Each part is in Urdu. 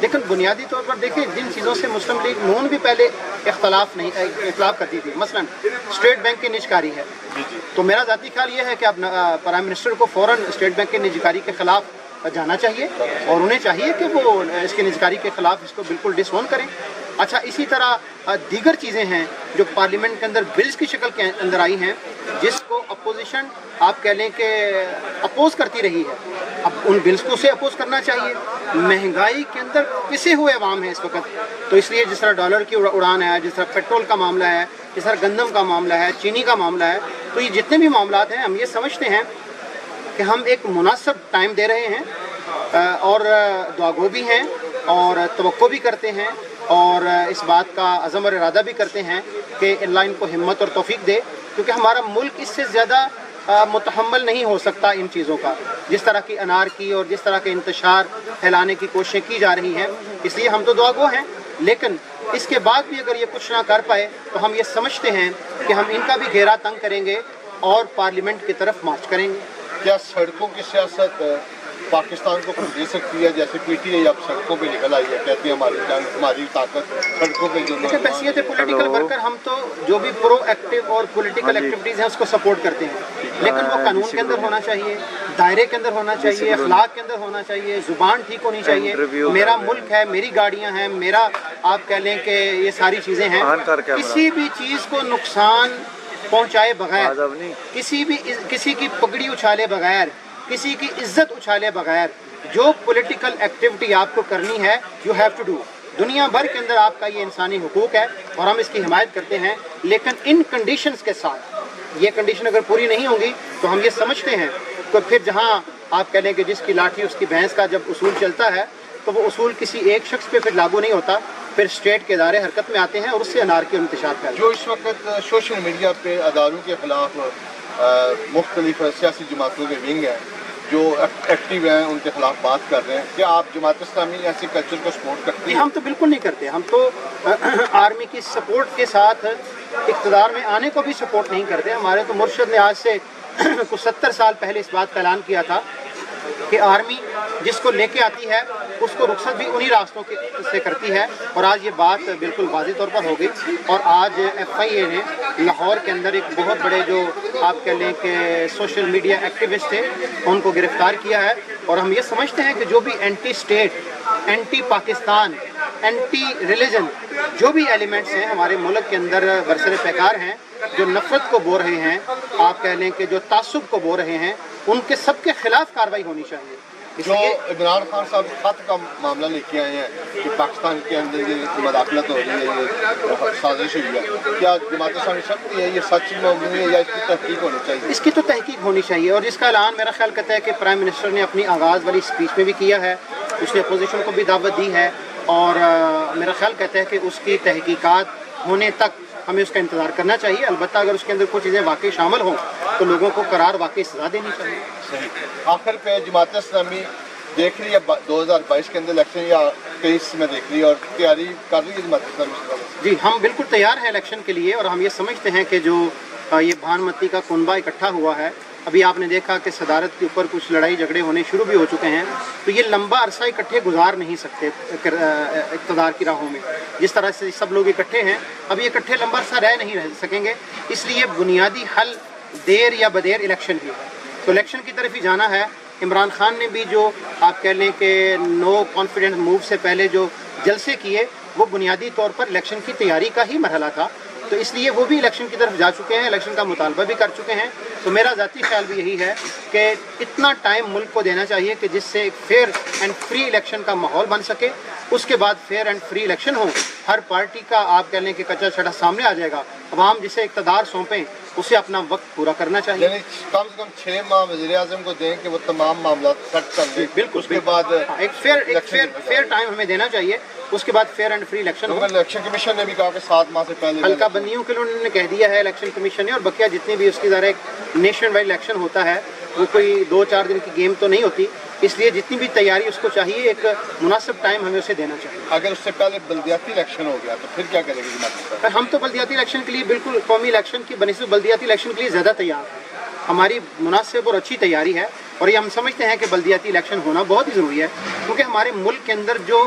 لیکن بنیادی طور پر دیکھیں جن چیزوں سے مسلم لیگ نون بھی پہلے اختلاف کرتی تھی، مثلا اسٹیٹ بینک کی نجکاری ہے، تو میرا ذاتی خیال یہ ہے کہ اب پرائم منسٹر کو فوراً اسٹیٹ بینک کی نجکاری کے خلاف جانا چاہیے اور انہیں چاہیے کہ وہ اس کی نجکاری کے خلاف اس کو بالکل ڈس اون کریں۔ اچھا، اسی طرح دیگر چیزیں ہیں جو پارلیمنٹ کے اندر بلز کی شکل کے اندر آئی ہیں جس کو اپوزیشن آپ کہہ لیں کہ اپوز کرتی رہی ہے، اب ان بلز کو اسے اپوز کرنا چاہیے۔ مہنگائی کے اندر پسے ہوئے عوام ہیں اس وقت، تو اس لیے جس طرح ڈالر کی اڑان ہے، جس طرح پیٹرول کا معاملہ ہے، جس طرح گندم کا معاملہ ہے، چینی کا معاملہ ہے، تو یہ جتنے بھی معاملات ہیں ہم یہ سمجھتے ہیں کہ ہم ایک مناسب ٹائم دے رہے ہیں اور دعاگو بھی ہیں اور توقع بھی کرتے ہیں اور اس بات کا عزم اور ارادہ بھی کرتے ہیں کہ اللہ ان کو ہمت اور توفیق دے، کیونکہ ہمارا ملک اس سے زیادہ متحمل نہیں ہو سکتا ان چیزوں کا، جس طرح کی انارکی اور جس طرح کے انتشار پھیلانے کی کوششیں کی جا رہی ہیں۔ اس لیے ہم تو دعاگو ہیں، لیکن اس کے بعد بھی اگر یہ کچھ نہ کر پائے تو ہم یہ سمجھتے ہیں کہ ہم ان کا بھی گھیرا تنگ کریں گے اور پارلیمنٹ کی طرف مارچ کریں گے۔ کیا سڑکوں کی سیاست پاکستان کو کچھ دے سکتی ہے؟ جیسے پی ٹی آئی اب سڑکوں پہ نکل آئی ہے، کہتی ہے ہماری جنگ، ہماری طاقت سڑکوں پہ جو دیکھیں بحیثیت پولیٹیکل ورکر ہم تو جو بھی پرو ایکٹیو اور پولیٹیکل ایکٹیویٹیز ہیں اس کو سپورٹ کرتے ہیں، لیکن وہ قانون کے اندر ہونا چاہیے، دائرے کے اندر ہونا چاہیے، اخلاق کے اندر ہونا چاہیے، زبان ٹھیک ہونی چاہیے۔ میرا ملک ہے، میری گاڑیاں ہیں، میرا آپ کہہ لیں کہ یہ ساری چیزیں ہیں، کسی بھی چیز کو نقصان پہنچائے بغیر، کسی کی پگڑی اچھالے بغیر، کسی کی عزت اچھالے بغیر جو پولیٹیکل ایکٹیویٹی آپ کو کرنی ہے یو ہیو ٹو ڈو۔ دنیا بھر کے اندر آپ کا یہ انسانی حقوق ہے اور ہم اس کی حمایت کرتے ہیں، لیکن ان کنڈیشنز کے ساتھ، یہ کنڈیشن اگر پوری نہیں ہوں گی تو ہم یہ سمجھتے ہیں تو پھر جہاں آپ کہہ لیں کہ جس کی لاٹھی اس کی بھینس کا جب اصول چلتا ہے تو وہ اصول کسی ایک شخص پہ پھر لاگو نہیں ہوتا، پھر اسٹیٹ کے ادارے حرکت میں آتے ہیں اور اس سے انارکی اور انتشار پھیلتا ہے۔ جو اس وقت سوشل میڈیا پہ اداروں کے خلاف مختلف سیاسی جماعتوں کے ونگ ہیں جو ایکٹیو ہیں، ان کے خلاف بات کر رہے ہیں، کیا آپ جماعت اسلامی ایسے کلچر کو سپورٹ کرتی ہیں؟ ہم تو بالکل نہیں کرتے، ہم تو آرمی کی سپورٹ کے ساتھ اقتدار میں آنے کو بھی سپورٹ نہیں کرتے۔ ہمارے تو مرشد نے آج سے کچھ 70 سال پہلے اس بات کا اعلان کیا تھا کہ آرمی جس کو لے کے آتی ہے اس کو رخصت بھی انہی راستوں سے کرتی ہے، اور آج یہ بات بالکل واضح طور پر ہو گئی۔ اور آج ایف آئی اے نے لاہور کے اندر ایک بہت بڑے جو آپ کہہ لیں کہ سوشل میڈیا ایکٹیوسٹ تھے ان کو گرفتار کیا ہے، اور ہم یہ سمجھتے ہیں کہ جو بھی anti state, anti Pakistan, anti religion جو بھی ایلیمنٹس ہیں ہمارے ملک کے اندر برسر پیکار ہیں، جو نفرت کو بو رہے ہیں، آپ کہہ لیں کہ جو تعصب کو بو رہے ہیں، ان کے سب کے خلاف کارروائی ہونی چاہیے۔ جو عمران خان صاحب خط کا معاملہ لے کے آئے ہیں کہ پاکستان کے اندر یہ مداخلت ہو رہی ہے، یہ سازش ہوئی ہے، کیا جماعت اسلامی سمجھتی ہے یہ سچ موضوع ہے یا اس کی تحقیق ہونی چاہیے؟ اس کی تو تحقیق ہونی چاہیے، اور جس کا اعلان میرا خیال کرتا ہے کہ پرائم منسٹر نے اپنی آغاز والی اسپیچ میں بھی کیا ہے، اس نے اپوزیشن کو بھی دعوت دی ہے، اور میرا خیال کہتا ہے کہ اس کی تحقیقات ہونے تک ہمیں اس کا انتظار کرنا چاہیے۔ البتہ اگر اس کے اندر کچھ چیزیں واقعی شامل ہوں تو لوگوں کو قرار واقعی سزا دینی چاہیے۔ صحیح۔ آخر پہ جماعت اسلامی دیکھ رہی ہے 2022 کے اندر الیکشن یا 23 میں دیکھ رہی ہے اور تیاری کر رہی ہے جماعت اسلامی؟ جی ہم بالکل تیار ہیں الیکشن کے لیے، اور ہم یہ سمجھتے ہیں کہ جو یہ بھان متی کا کنبہ اکٹھا ہوا ہے، ابھی آپ نے دیکھا کہ صدارت کے اوپر کچھ لڑائی جھگڑے ہونے شروع بھی ہو چکے ہیں، تو یہ لمبا عرصہ اکٹھے گزار نہیں سکتے اقتدار کی راہوں میں، جس طرح سے سب لوگ اکٹھے ہیں اب یہ اکٹھے لمبا عرصہ رہ سکیں گے۔ اس لیے بنیادی حل دیر یا بدیر الیکشن ہی ہے، تو الیکشن کی طرف ہی جانا ہے۔ عمران خان نے بھی جو آپ کہہ لیں کہ نو کانفیڈنس موو سے پہلے جو جلسے کیے وہ بنیادی طور پر الیکشن کی تیاری کا ہی مرحلہ تھا، تو اس لیے وہ بھی الیکشن کی طرف جا چکے ہیں، الیکشن کا مطالبہ بھی کر چکے ہیں۔ تو میرا ذاتی خیال بھی یہی ہے کہ اتنا ٹائم ملک کو دینا چاہیے کہ جس سے ایک فیئر اینڈ فری الیکشن کا ماحول بن سکے، اس کے بعد فیئر اینڈ فری الیکشن ہو، ہر پارٹی کا آپ کہہ لیں کہ کچا چھٹا سامنے آ جائے گا، عوام جسے اقتدار سونپیں اسے اپنا وقت پورا کرنا چاہیے۔ یعنی کم سے کم 6 ماہ وزیر اعظم کو دیں کہ وہ تمام معاملات سیٹ کر دیں، بالکل اس کے بعد ایک فیئر ٹائم ہمیں دینا چاہیے، اس کے بعد فیئر اینڈ فری الیکشن ہو۔ الیکشن کمیشن نے بھی کہا کہ 7 ماہ سے پہلے حلقہ بندیوں کے لیے انہوں نے کہہ دیا ہے الیکشن کمیشن نے، اور بقیہ جتنی بھی اس کی ذرا ایک نیشن وائڈ الیکشن ہوتا ہے وہ کوئی 2-4 دن کی گیم تو نہیں ہوتی، اس لیے جتنی بھی تیاری اس کو چاہیے ایک مناسب ٹائم ہمیں اسے دینا چاہیے۔ اگر اس سے پہلے بلدیاتی الیکشن ہو گیا تو پھر کیا کرے گی جماعت؟ ہم تو بلدیاتی الیکشن کے لیے بالکل قومی الیکشن کی بنسبت بلدیاتی الیکشن کے لیے زیادہ تیار ہیں، ہماری مناسب اور اچھی تیاری ہے، اور یہ ہم سمجھتے ہیں کہ بلدیاتی الیکشن ہونا بہت ہی ضروری ہے، کیونکہ ہمارے ملک کے اندر جو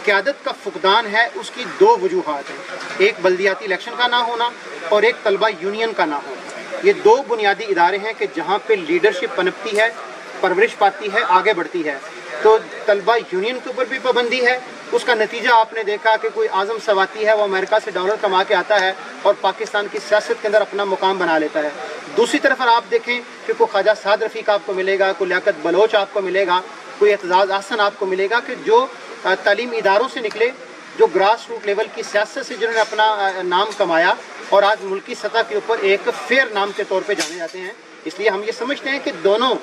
قیادت کا فقدان ہے اس کی دو وجوہات ہیں، ایک بلدیاتی الیکشن کا نہ ہونا اور ایک طلبہ یونین کا نہ ہونا۔ یہ دو بنیادی ادارے ہیں کہ جہاں پہ لیڈرشپ پنپتی ہے، پرورش پاتی ہے، آگے بڑھتی ہے۔ تو طلبہ یونین کے اوپر بھی پابندی ہے، اس کا نتیجہ آپ نے دیکھا کہ کوئی اعظم سواتی ہے وہ امریکہ سے ڈالر کما کے آتا ہے اور پاکستان کی سیاست کے اندر اپنا مقام بنا لیتا ہے۔ دوسری طرف اگر آپ دیکھیں کہ کوئی خواجہ سعد رفیق آپ کو ملے گا، کوئی لیاقت بلوچ آپ کو ملے گا، کوئی اعتزاز احسن آپ کو ملے گا کہ جو تعلیمی اداروں سے نکلے، جو گراس روٹ لیول کی سیاست سے جنہوں نے اپنا نام کمایا اور آج ملکی سطح کے اوپر ایک فیئر نام کے طور پہ جانے جاتے ہیں۔ اس لیے ہم یہ سمجھتے ہیں کہ دونوں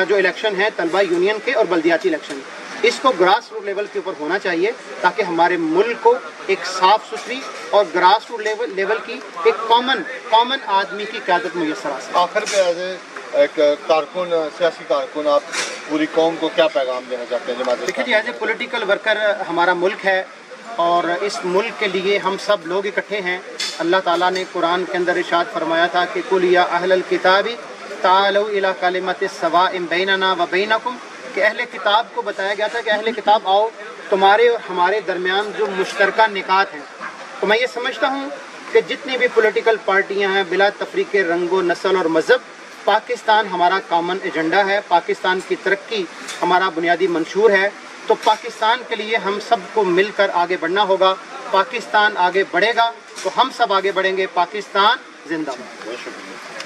جو الیکشن ہیں طلبہ یونین کے اور بلدیاتی الیکشن، اس کو گراس روٹ لیول کے اوپر ہونا چاہیے تاکہ ہمارے ملک کو ایک صاف ستھری اور گراس روٹ لیول کی ایک کامن آدمی کی قیادت میسر آ سکے۔ آخر پہ ایز ایک کارکن، سیاسی کارکن، آپ پوری قوم کو کیا پیغام دینا چاہتے ہیں جماعت دیکھیے جی، اسلامی؟ ایز اے پولیٹیکل ورکر ہمارا ملک ہے اور اس ملک کے لیے ہم سب لوگ اکٹھے ہیں۔ اللہ تعالیٰ نے قرآن کے اندر ارشاد فرمایا تھا کہ قُلْ يَا أَهْلَ الْكِتَابِ تَعَالَوْا إِلَىٰ كَلِمَةٍ سَوَاءٍ بَيْنَنَا وَبَيْنَكُمْ، کہ اہل کتاب کو بتایا گیا تھا کہ اہل کتاب آؤ، تمہارے اور ہمارے درمیان جو مشترکہ نکات ہیں۔ تو میں یہ سمجھتا ہوں کہ جتنی بھی پولیٹیکل پارٹیاں ہیں بلا تفریق رنگ و نسل اور مذہب، پاکستان ہمارا کامن ایجنڈا ہے، پاکستان کی ترقی ہمارا بنیادی منشور ہے۔ تو پاکستان کے لیے ہم سب کو مل کر آگے بڑھنا ہوگا۔ پاکستان آگے بڑھے گا تو ہم سب آگے بڑھیں گے۔ پاکستان زندہ باد۔ بہت شکریہ۔